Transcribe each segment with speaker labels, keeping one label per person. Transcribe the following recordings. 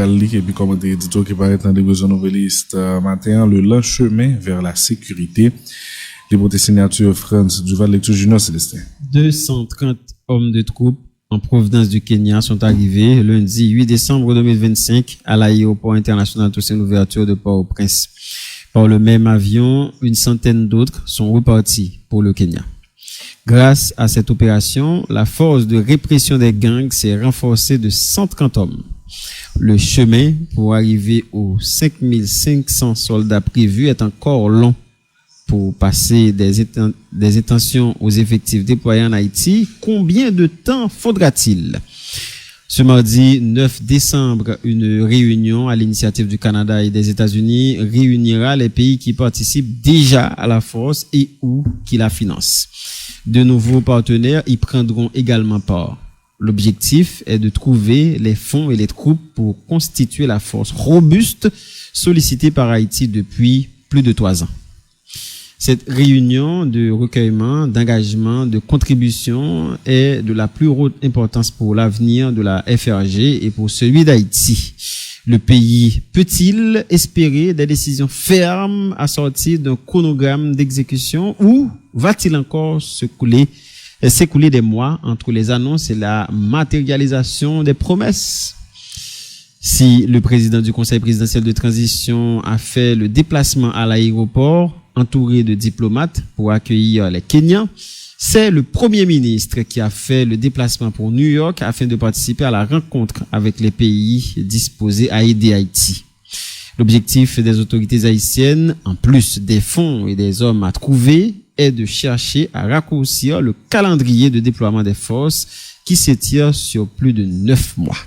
Speaker 1: pral lire et puis commenter édito qui paraît dans l'édition nouvelliste matin, le lent chemin vers la sécurité. Les signature France Duval, lecture Junior Célestin.
Speaker 2: 230 hommes de troupes en provenance du Kenya sont arrivés lundi 8 décembre 2025 à l'aéroport international Toussaint Louverture de Port-au-Prince. Par le même avion, une centaine d'autres sont repartis pour le Kenya. Grâce à cette opération, la force de répression des gangs s'est renforcée de 130 hommes. Le chemin pour arriver aux 5500 soldats prévus est encore long. Pour passer des intentions aux effectifs déployés en Haïti, combien de temps faudra-t-il? Ce mardi 9 décembre, une réunion à l'initiative du Canada et des États-Unis réunira les pays qui participent déjà à la force et ou qui la financent. De nouveaux partenaires y prendront également part. L'objectif est de trouver les fonds et les troupes pour constituer la force robuste sollicitée par Haïti depuis plus de 3 ans. Cette réunion de recueillement, d'engagement, de contribution est de la plus haute importance pour l'avenir de la FRG et pour celui d'Haïti. Le pays peut-il espérer des décisions fermes assorties d'un chronogramme d'exécution ou va-t-il encore s'écouler des mois entre les annonces et la matérialisation des promesses? Si le président du Conseil présidentiel de transition a fait le déplacement à l'aéroport, entouré de diplomates pour accueillir les Kenyans, c'est le Premier ministre qui a fait le déplacement pour New York afin de participer à la rencontre avec les pays disposés à aider Haïti. L'objectif des autorités haïtiennes, en plus des fonds et des hommes à trouver, est de chercher à raccourcir le calendrier de déploiement des forces qui s'étire sur plus de 9 mois.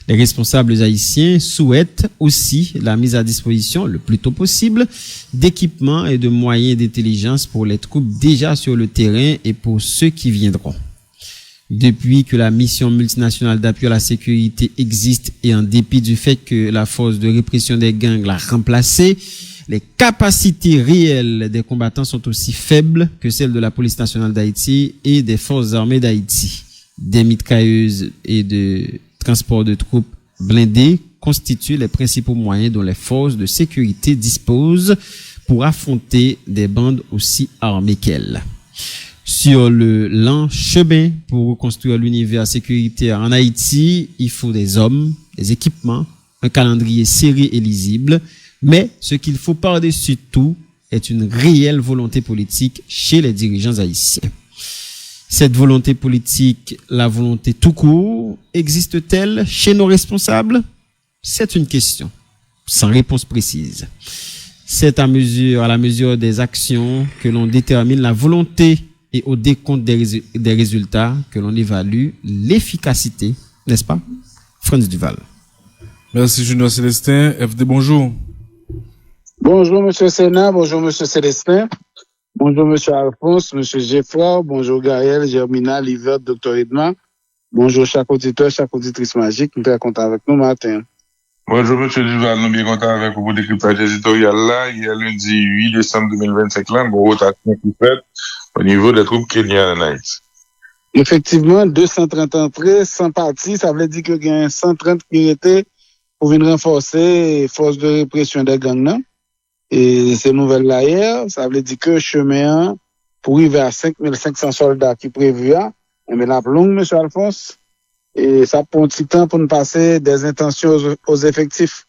Speaker 2: Les responsables haïtiens souhaitent aussi la mise à disposition le plus tôt possible d'équipements et de moyens d'intelligence pour les troupes déjà sur le terrain et pour ceux qui viendront. Depuis que la mission multinationale d'appui à la sécurité existe et en dépit du fait que la force de répression des gangs l'a remplacée, les capacités réelles des combattants sont aussi faibles que celles de la police nationale d'Haïti et des forces armées d'Haïti. Des mitrailleuses et de transport de troupes blindées constituent les principaux moyens dont les forces de sécurité disposent pour affronter des bandes aussi armées qu'elles. Sur le lent chemin pour reconstruire l'univers sécuritaire en Haïti, il faut des hommes, des équipements, un calendrier serré et lisible, mais ce qu'il faut par-dessus tout est une réelle volonté politique chez les dirigeants haïtiens. Cette volonté politique, la volonté tout court, existe-t-elle chez nos responsables? C'est une question, sans réponse précise. C'est à la mesure des actions que l'on détermine la volonté et au décompte des résultats que l'on évalue l'efficacité, n'est-ce pas? France Duval.
Speaker 1: Merci Junior Célestin. FD, bonjour.
Speaker 3: Bonjour Monsieur Sénat, bonjour Monsieur Célestin. Bonjour Monsieur Alphonse, Monsieur Geoffroy, bonjour Gaël, Germina, Livet, Dr. Edma. Bonjour chaque auditeur, chaque auditrice magique, nous sommes contents avec nous matin.
Speaker 4: Bonjour Monsieur Duval, nous sommes bien contents avec vous pour le décryptage éditorial là. Il y a lundi 8 décembre 2025 là, une rotation qui fait au niveau des troupes kenyanes en Haïti.
Speaker 3: Effectivement, 230 entrées, 100 parties, ça veut dire qu'il y a 130 qui étaient pour venir renforcer les forces de répression des gangs. Et ces nouvelles-là hier, ça veut dire que chemin pour arriver à 5500 soldats qui prévu, mais la longue, Monsieur Alphonse, et ça prend un petit temps pour nous passer des intentions aux effectifs.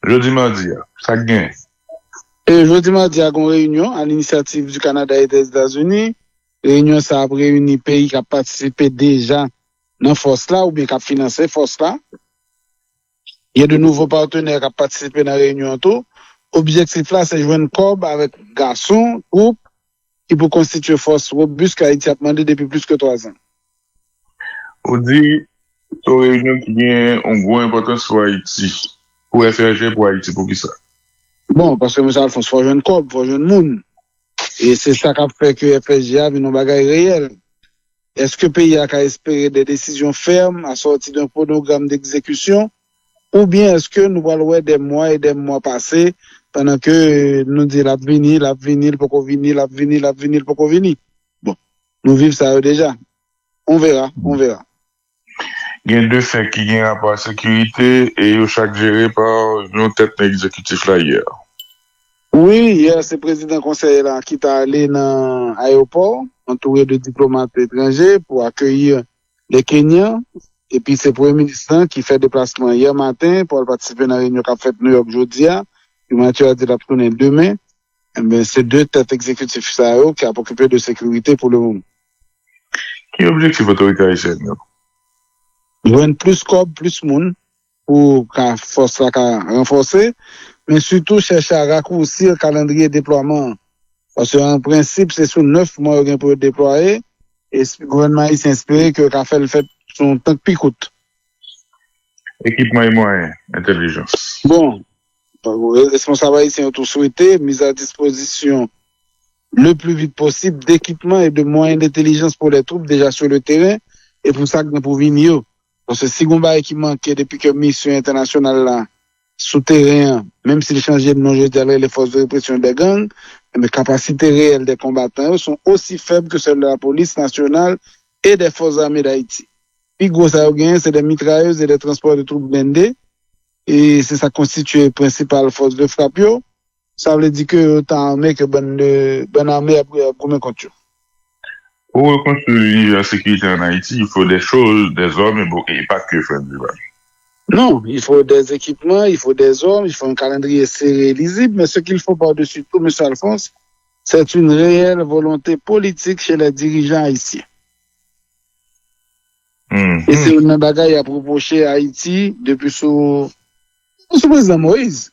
Speaker 4: Jeudi mardi, ça gagne.
Speaker 3: Et jeudi mardi, il y a une réunion à l'initiative du Canada et des États-Unis. Réunion, ça a réuni pays qui ont participé déjà dans force là, ou bien qui ont financé force là. Il y a de nouveaux partenaires qui ont participé dans la réunion tout. Objectif là, c'est jouer une corbe avec garçons, troupes, qui peut constituer force robuste qu'Haïti a demandé depuis plus que 3 ans.
Speaker 4: On dit, c'est une réunion qui a une grande importance pour Haïti, pour FRG, pour Haïti, pour qui ça?
Speaker 3: Bon, parce que M. Alphonse, il faut jouer une corbe, il faut jouer une monde. Et c'est ça qui a fait que FRG a une bagaille réelle. Est-ce que le pays a espéré des décisions fermes à sortir d'un programme d'exécution? Ou bien est-ce que nous allons des mois et des mois passés pendant que nous disons l'avenir, pour venir. Bon, nous vivons ça déjà. On verra.
Speaker 4: il y a deux faits qui ont rapport à la sécurité et chaque géré par une tête exécutif là hier.
Speaker 3: Oui, hier, c'est le président conseiller là qui est allé dans l'aéroport, entouré de diplomates étrangers pour accueillir les Kenyans. Et puis, c'est le premier ministre qui fait déplacement hier matin pour participer à la réunion qu'a faite New York jeudi. Puis Mathieu a dit la tournée demain. Mais c'est deux têtes exécutives ça qui a occupé de sécurité pour le moment.
Speaker 4: Qui est l'objectif autorité haïtienne?
Speaker 3: Ils veulent plus corps, plus monde pour qu'à force là renforcer, mais surtout chercher à raccourcir le calendrier de déploiement. Parce qu'en principe, c'est sur 9 mois pour déployer, et le gouvernement haïtien espère que qu'a fait le fait son temps qui coûte.
Speaker 4: Équipement et moyens, intelligence.
Speaker 3: Bon, les responsables haïtiens ont tout souhaité, mise à disposition le plus vite possible d'équipements et de moyens d'intelligence pour les troupes déjà sur le terrain, et pour ça que pour venir. Parce que si on a qui manque depuis que mission internationale là, souterrain, même s'il changeait de nom, je dirais les forces de répression des gangs, mais capacités réelles des combattants sont aussi faibles que celles de la police nationale et des forces armées d'Haïti. Puis gros ça c'est des mitrailleuses et des transports de troupes blindées, et c'est ça constitue la principale force de frappe. Ça veut dire que autant armé que bonne armée après combien compte.
Speaker 4: Pour reconstruire la sécurité en Haïti, il faut des choses, des hommes et pas que faire du mal.
Speaker 3: Non, il faut des équipements, il faut des hommes, il faut un calendrier serré et lisible, mais ce qu'il faut par-dessus tout, M. Alphonse, c'est une réelle volonté politique chez les dirigeants haïtiens. Et c'est une bagaille à reprocher à Haïti depuis sous président Moïse.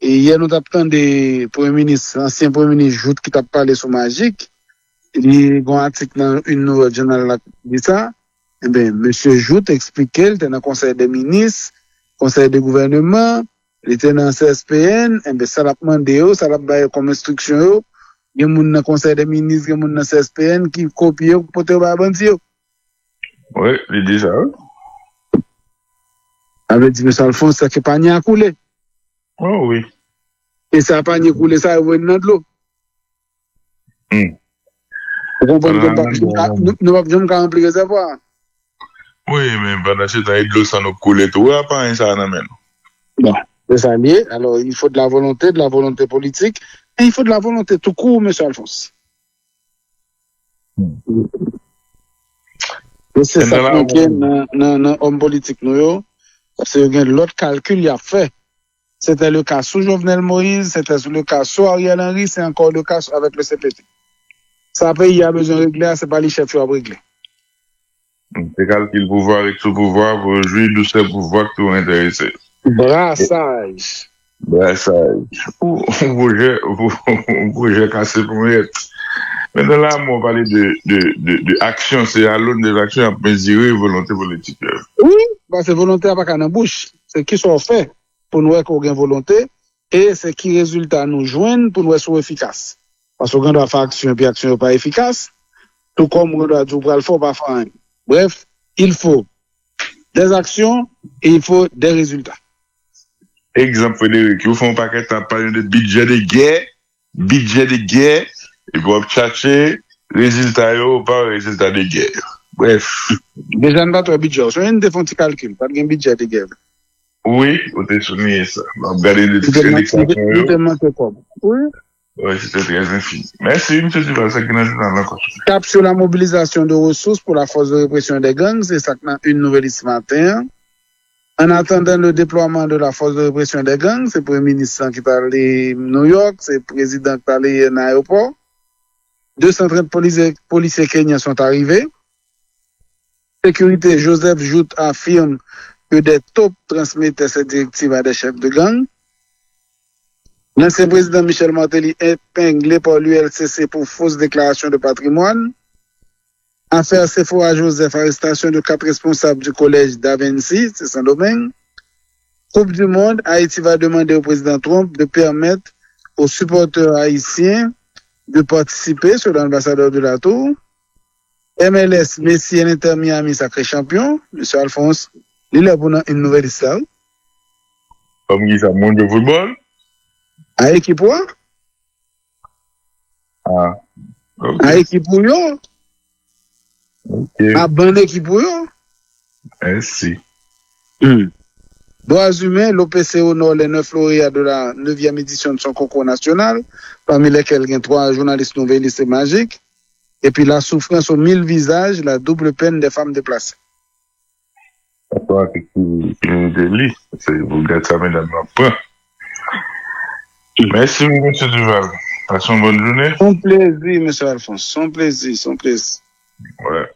Speaker 3: Et hier, nous avons des premiers ministres, ancien premier ministre Jout qui t'a parlé sur Magique. Il y a un article dans une nouvelle journal qui dit ça. Eh bien, M. Jout expliquait, il était dans le conseil des ministres, conseil de gouvernement, il était dans le CSPN, eh bien, ça l'a demandé, ça l'a donné comme instruction. Il y a des gens dans le conseil des ministres, il y a des gens dans le CSPN qui copient pour te faire bandi.
Speaker 4: Oui, il dit ça.
Speaker 3: Avait dit, M. Alphonse, ça qui pas ni à couler.
Speaker 4: Oh oui.
Speaker 3: Et ça n'a pas ni coulé, ça va dans de l'eau. Vous comprenez que nous ne pouvons pas remplir les réservoirs.
Speaker 4: Oui, mais pendant ce temps, il doit nous couler tout, pas ça n'amène.
Speaker 3: Bon, c'est ça lié. Alors, il faut de la volonté politique, et il faut de la volonté tout court, M. Alphonse. Et c'est ça qui manque dans l'homme politique, nous, parce que l'autre calcul, il a fait. C'était le cas sous Jovenel Moïse, c'était le cas sous Ariel Henry, c'est encore le cas avec le CPT. Ça pays a besoin de régler, c'est pas les chefs qui ont réglé.
Speaker 4: C'est calcul pouvoir et sous-pouvoir pour jouir de ce pouvoir qui sont intéressés.
Speaker 3: Brassage.
Speaker 4: Vous projet cassé pour moi. Maintenant là, on parle de action, c'est à l'aune des actions à mesurer volonté politique.
Speaker 3: Oui, parce que volonté n'a pas qu'à dans bouche. C'est qui sont faits pour nous qu'on a volonté et c'est qui résultat nous joignent pour nous être efficaces. Parce qu'on doit faire action puis action n'est pas efficace. Tout comme on doit dire qu'il faut pas faire. Bref, il faut des actions et il faut des résultats.
Speaker 4: Exemple, Frédéric, vous font un paquet à parler de budget de guerre, et vous chercher résultat ou pas résultat de guerre. Bref.
Speaker 3: Déjà, on va faire un budget. C'est un petit calcul, pas de budget de guerre.
Speaker 4: Oui, vous avez souligné ça. Regardez les extractions.
Speaker 3: Oui.
Speaker 4: Oui, c'était très infini. Merci, M. Duval, ça qui n'a pas encore.
Speaker 3: Cap sur la mobilisation de ressources pour la force de répression des gangs, c'est ça qui a une nouvelle ce matin. En attendant le déploiement de la force de répression des gangs, c'est le Premier ministre qui est allé à New York, c'est le président qui est allé à l'aéroport. 230 policiers kenyans sont arrivés. Sécurité, Joseph Jout affirme que des taupes transmettaient cette directive à des chefs de gang. L'ancien président Michel Martelly épinglé par l'ULCC pour fausse déclaration de patrimoine. Affaire Sephora Joseph, arrestation de 4 responsables du collège d'Avency, c'est son domaine. Coupe du Monde, Haïti va demander au président Trump de permettre aux supporters haïtiens de participer sur l'ambassadeur de la Tour. MLS, Messi et Inter Miami, sacré champion. Monsieur Alphonse, il est pour une nouvelle histoire.
Speaker 4: Comme il ça, monde de football?
Speaker 3: À équipe quoi?
Speaker 4: Ah.
Speaker 3: À équipe pour yo?
Speaker 4: Okay.
Speaker 3: À bonne équipe pour yo?
Speaker 4: Merci.
Speaker 3: Droits humains, l'OPC honore les 9 lauréats de la 9e édition de son concours national, parmi lesquels il y a 3 journalistes novellistes et magiques. Et puis la souffrance aux 1000 visages, la double peine des femmes déplacées.
Speaker 4: C'est vous gâtez ça, mesdames, point. Merci, monsieur Duval. Passons une bonne journée.
Speaker 3: Son plaisir, monsieur Alphonse. Son plaisir.
Speaker 4: Ouais.